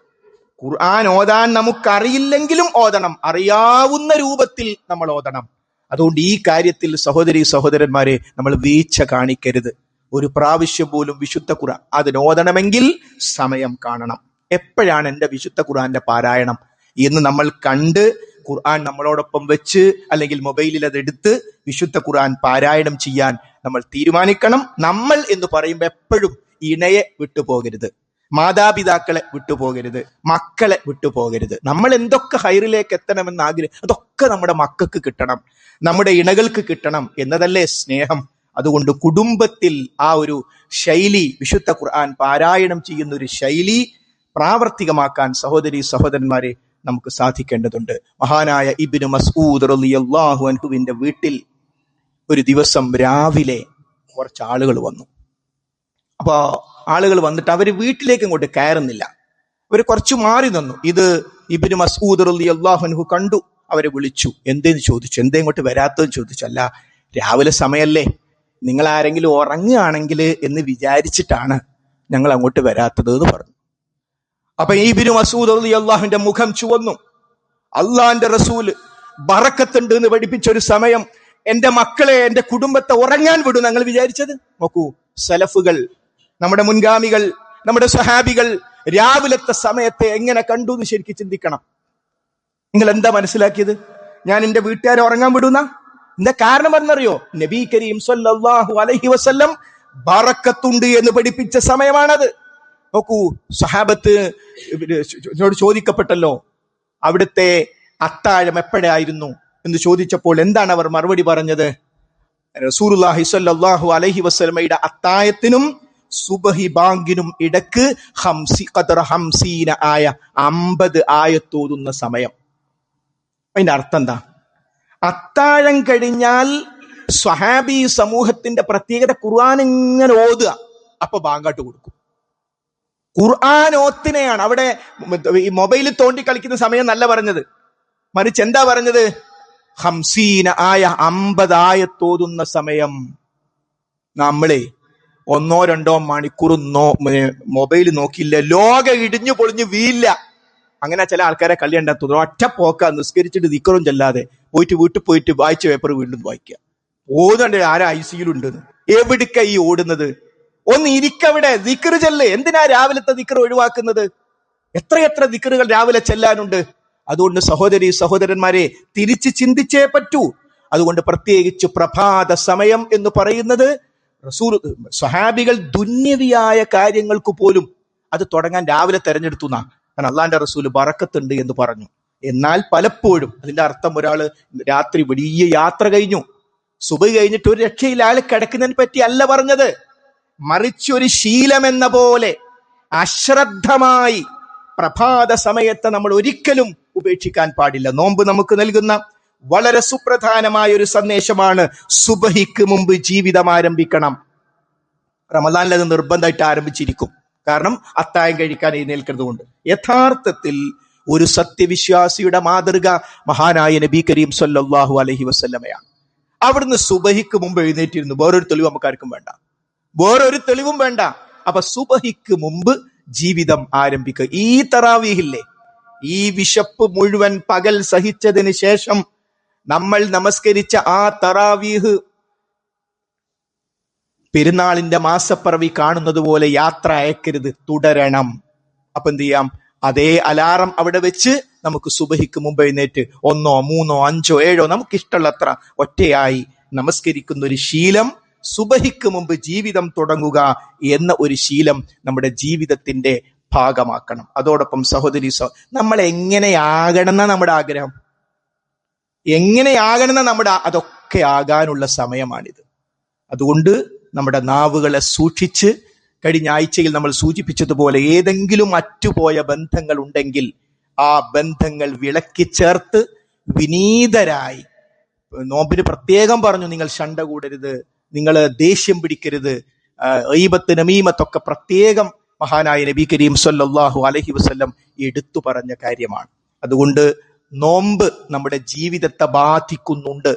[SPEAKER 1] ഖുർആൻ ഓതാൻ നമുക്കറിയില്ലെങ്കിലും ഓതണം, അറിയാവുന്ന രൂപത്തിൽ നമ്മൾ ഓതണം. അതുകൊണ്ട് ഈ കാര്യത്തിൽ സഹോദരി സഹോദരന്മാരെ നമ്മൾ വീഴ്ച കാണിക്കരുത്. ഒരു പ്രാവശ്യം പോലും വിശുദ്ധ ഖുർആൻ അതിനോദണമെങ്കിൽ സമയം കാണണം. എപ്പോഴാണ് എൻ്റെ വിശുദ്ധ ഖുർആന്റെ പാരായണം എന്ന് നമ്മൾ കണ്ട് ഖുർആൻ നമ്മളോടൊപ്പം വെച്ച് അല്ലെങ്കിൽ മൊബൈലിൽ അതെടുത്ത് വിശുദ്ധ ഖുർആൻ പാരായണം ചെയ്യാൻ നമ്മൾ തീരുമാനിക്കണം. നമ്മൾ എന്ന് പറയുമ്പോൾ എപ്പോഴും ഇണയെ വിട്ടുപോകരുത്, മാതാപിതാക്കളെ വിട്ടുപോകരുത്, മക്കളെ വിട്ടുപോകരുത്. നമ്മൾ എന്തൊക്കെ ഹൈറിലേക്ക് എത്തണമെന്ന് ആഗ്രഹം അതൊക്കെ നമ്മുടെ മക്കൾക്ക് കിട്ടണം, നമ്മുടെ ഇണകൾക്ക് കിട്ടണം എന്നതല്ലേ സ്നേഹം. അതുകൊണ്ട് കുടുംബത്തിൽ ആ ഒരു ശൈലി, വിശുദ്ധ ഖുർആൻ പാരായണം ചെയ്യുന്ന ഒരു ശൈലി പ്രാവർത്തികമാക്കാൻ സഹോദരി സഹോദരന്മാരെ നമുക്ക് സാധിക്കേണ്ടതുണ്ട്. മഹാനായ ഇബ്നു മസ്ഊദ് റളിയല്ലാഹു അൻഹുവിന്റെ വീട്ടിൽ ഒരു ദിവസം രാവിലെ കുറച്ച് ആളുകൾ വന്നു. അപ്പൊ ആളുകൾ വന്നിട്ട് അവര് വീട്ടിലേക്ക് ഇങ്ങോട്ട് കയറുന്നില്ല, അവര് കുറച്ചു മാറി നിന്നു. ഇത് ഇബ്നു മസ്ഊദ് റളിയല്ലാഹു അൻഹു കണ്ടു, അവരെ വിളിച്ചു. എന്തേന്ന് ചോദിച്ചു. എന്തേ ഇങ്ങോട്ട് വരാത്തതെന്ന് ചോദിച്ചു. അല്ല, രാവിലെ സമയല്ലേ, നിങ്ങൾ ആരെങ്കിലും ഉറങ്ങുകയാണെങ്കിൽ എന്ന് വിചാരിച്ചിട്ടാണ് ഞങ്ങൾ അങ്ങോട്ട് വരാത്തത് എന്ന് പറഞ്ഞു. അപ്പൊ ഇബ്നു മസ്ഊദ് റളിയല്ലാഹുവിന്റെ മുഖം ചുവന്നു. അള്ളാന്റെ റസൂല് ബറക്കത്തുണ്ട് എന്ന് പഠിപ്പിച്ച ഒരു സമയം എന്റെ മക്കളെ, എന്റെ കുടുംബത്തെ ഉറങ്ങാൻ വിടും ഞങ്ങൾ വിചാരിച്ചത്? നോക്കൂ, സലഫുകൾ, നമ്മുടെ മുൻഗാമികൾ, നമ്മുടെ സഹാബികൾ രാവിലത്തെ സമയത്തെ എങ്ങനെ കണ്ടു എന്ന് ശരിക്കും ചിന്തിക്കണം. നിങ്ങൾ എന്താ മനസ്സിലാക്കിയത്? ഞാൻ എന്റെ വീട്ടുകാരെ ഉറങ്ങാൻ വിടുന്ന എന്താ കാരണം എന്നറിയോ? നബി കരീം സ്വല്ലല്ലാഹു അലൈഹി വസല്ലം ബറക്കത്തുണ്ട് എന്ന് പഠിപ്പിച്ച സമയമാണത്. നോക്കൂ, സഹാബത്ത് ചോദിക്കപ്പെട്ടല്ലോ അവിടുത്തെ അത്താഴം എപ്പോഴായിരുന്നു എന്ന് ചോദിച്ചപ്പോൾ എന്താണ് അവർ മറുപടി പറഞ്ഞത്? റസൂലുള്ളാഹി സ്വല്ലല്ലാഹു അലൈഹി വസല്ലമയുടെ അത്താഴത്തിനും സുബഹി ബാങ്കിനും ഇടക്ക് 50 ആയ 50 ആയത്തോതുന്ന സമയം. അതിന്റെ അർത്ഥം എന്താ? അത്താഴം കഴിഞ്ഞാൽ സ്വഹാബി സമൂഹത്തിന്റെ പ്രത്യേകത ഖുർആൻ ഇങ്ങനെ ഓതുക, അപ്പൊ ബാങ്കാട്ട് കൊടുക്കും. ഖുർആൻ ഓത്തിനെയാണ് അവിടെ ഈ മൊബൈലിൽ തോണ്ടി കളിക്കുന്ന സമയം നല്ല പറഞ്ഞത്, മറിച്ച് എന്താ പറഞ്ഞത്? 50 ആയ 50 ആയത്തോതുന്ന സമയം. നമ്മളെ 1-2 മണിക്കൂർ മൊബൈൽ നോക്കിയില്ല, ലോകം ഇടിഞ്ഞു പൊളിഞ്ഞു വീയില്ല. അങ്ങനെ ചില ആൾക്കാരെ കളി ഉണ്ടാകുന്നു. ഒറ്റ പോക്ക നിസ്കരിച്ചിട്ട് ദിക്റും ചെല്ലാതെ പോയിട്ട് വീട്ടിൽ പോയിട്ട് വായിച്ച പേപ്പർ വീണ്ടും വായിക്കുക. ഓതണ്ട ആരാ ICUലുണ്ടെന്ന്. എവിടുക്ക ഈ ഓടുന്നത്? ഒന്ന് ഇരിക്കവിടെ, ദിക്റ് ചെല്ല്. എന്തിനാ രാവിലത്തെ ദിക്റ് ഒഴിവാക്കുന്നത്? എത്രയെത്ര ദിക്റുകൾ രാവിലെ ചെല്ലാനുണ്ട്. അതുകൊണ്ട് സഹോദരി സഹോദരന്മാരെ, തിരിച്ച് ചിന്തിച്ചേ പറ്റൂ. അതുകൊണ്ട് പ്രത്യേകിച്ച് പ്രഭാത സമയം എന്ന് പറയുന്നത് റസൂൽ സ്വഹാബികൾ ദുന്യവിയായ കാര്യങ്ങൾക്ക് പോലും അത് തുടങ്ങാൻ രാവിലെ തെരഞ്ഞെടുത്തു എന്നാ. കാരണം അള്ളാന്റെ റസൂല് ബറക്കത്തുണ്ട് എന്ന് പറഞ്ഞു. എന്നാൽ പലപ്പോഴും അതിന്റെ അർത്ഥം ഒരാള് രാത്രി വലിയ യാത്ര കഴിഞ്ഞു, സുബഹി കഴിഞ്ഞിട്ട് ഒരു രക്ഷയിൽ അയാൾ കിടക്കുന്നതിനെ പറ്റി അല്ല പറഞ്ഞത്. മറിച്ച് ഒരു ശീലമെന്ന പോലെ അശ്രദ്ധമായി പ്രഭാത സമയത്തെ നമ്മൾ ഒരിക്കലും ഉപേക്ഷിക്കാൻ പാടില്ല. നോമ്പ് നമുക്ക് നൽകുന്ന വളരെ സുപ്രധാനമായ ഒരു സന്ദേശമാണ്. സുബഹിക്ക് മുമ്പ് ജീവിതം ആരംഭിക്കണം. റമദാനിൽ അത് നിർബന്ധമായിട്ട് ആരംഭിച്ചിരിക്കും. കാരണം അത്താഴം കഴിക്കാൻ എഴുന്നേൽക്കുന്നത് കൊണ്ട്. യഥാർത്ഥത്തിൽ ഒരു സത്യവിശ്വാസിയുടെ മാതൃക മഹാനായ നബി കരീം സല്ലല്ലാഹു അലൈഹി വസല്ലമയാണ്. അവിടുന്ന് സുബഹിക്ക് മുമ്പ് എഴുന്നേറ്റിരുന്നു. വേറൊരു തെളിവ് നമുക്കാർക്കും വേണ്ട, വേറൊരു തെളിവും വേണ്ട. അപ്പൊ സുബഹിക്ക് മുമ്പ് ജീവിതം ആരംഭിക്കുക. ഈ തറാവീഹില്ലേ, ഈ വിശപ്പ് മുഴുവൻ പകൽ സഹിച്ചതിന് ശേഷം നമ്മൾ നമസ്കരിച്ച ആ തറാവീഹ് പെരുന്നാളിന്റെ മാസപ്പിറവി കാണുന്നത് പോലെ യാത്ര അയക്കരുത്, തുടരണം. അപ്പൊ എന്ത് ചെയ്യാം? അതേ അലാറം അവിടെ വെച്ച് നമുക്ക് സുബഹിക്ക് മുമ്പ് എഴുന്നേറ്റ് 1, 3, 5, 7 നമുക്കിഷ്ടമുള്ളത്ര ഒറ്റയായി നമസ്കരിക്കുന്ന ഒരു ശീലം, സുബഹിക്ക് മുമ്പ് ജീവിതം തുടങ്ങുക എന്ന ഒരു ശീലം നമ്മുടെ ജീവിതത്തിന്റെ ഭാഗമാക്കണം. അതോടൊപ്പം സഹോദരി, നമ്മൾ എങ്ങനെയാകണമെന്ന നമ്മുടെ ആഗ്രഹം, എങ്ങനെയാകണമെന്ന നമ്മുടെ അതൊക്കെ ആകാനുള്ള സമയമാണിത്. അതുകൊണ്ട് നമ്മുടെ നാവുകളെ സൂക്ഷിച്ച്, കഴിഞ്ഞ ആഴ്ചയിൽ നമ്മൾ സൂചിപ്പിച്ചതുപോലെ ഏതെങ്കിലും അറ്റുപോയ ബന്ധങ്ങൾ ഉണ്ടെങ്കിൽ ആ ബന്ധങ്ങൾ വിളക്കി ചേർത്ത് വിനീതരായി, നോമ്പിന് പ്രത്യേകം പറഞ്ഞു, നിങ്ങൾ ശണ്ട കൂടരുത്, നിങ്ങൾ ദേഷ്യം പിടിക്കരുത്, ഗീബത്ത് നമീമത്തൊക്കെ പ്രത്യേകം മഹാനായ നബി കരീം സല്ലല്ലാഹു അലൈഹി വസല്ലം എടുത്തു പറഞ്ഞ കാര്യമാണ്. അതുകൊണ്ട് നോമ്പ് നമ്മുടെ ജീവിതത്തെ ബാധിക്കുന്നുണ്ട്,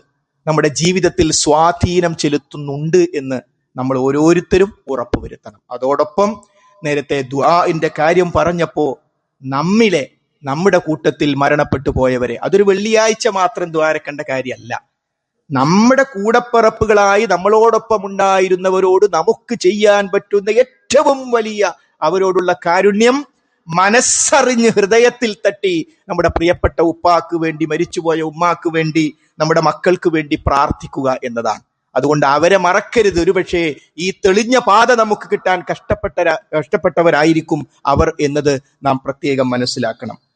[SPEAKER 1] നമ്മുടെ ജീവിതത്തിൽ സ്വാധീനം ചെലുത്തുന്നുണ്ട് എന്ന് നമ്മൾ ഓരോരുത്തരും ഉറപ്പുവരുത്തണം. അതോടൊപ്പം നേരത്തെ ദുആഇന്റെ കാര്യം പറഞ്ഞപ്പോ നമ്മുടെ കൂട്ടത്തിൽ മരണപ്പെട്ടു പോയവരെ, അതൊരു വെള്ളിയാഴ്ച മാത്രം ദ്വാരക്കേണ്ട കാര്യമല്ല. നമ്മുടെ കൂടപ്പിറപ്പുകളായി നമ്മളോടൊപ്പം ഉണ്ടായിരുന്നവരോട് നമുക്ക് ചെയ്യാൻ പറ്റുന്ന ഏറ്റവും വലിയ അവരോടുള്ള കാരുണ്യം മനസ്സറിഞ്ഞ് ഹൃദയത്തിൽ തട്ടി നമ്മുടെ പ്രിയപ്പെട്ട ഉപ്പാക്ക് വേണ്ടി, മരിച്ചുപോയ ഉമ്മാക്ക് വേണ്ടി, നമ്മുടെ മക്കൾക്ക് വേണ്ടി പ്രാർത്ഥിക്കുക എന്നതാണ്. അതുകൊണ്ട് അവരെ മറക്കരുത്. ഒരുപക്ഷെ ഈ തെളിഞ്ഞ പാത നമുക്ക് കിട്ടാൻ കഷ്ടപ്പെട്ടവരായിരിക്കും അവർ എന്നത് നാം പ്രത്യേകം മനസ്സിലാക്കണം.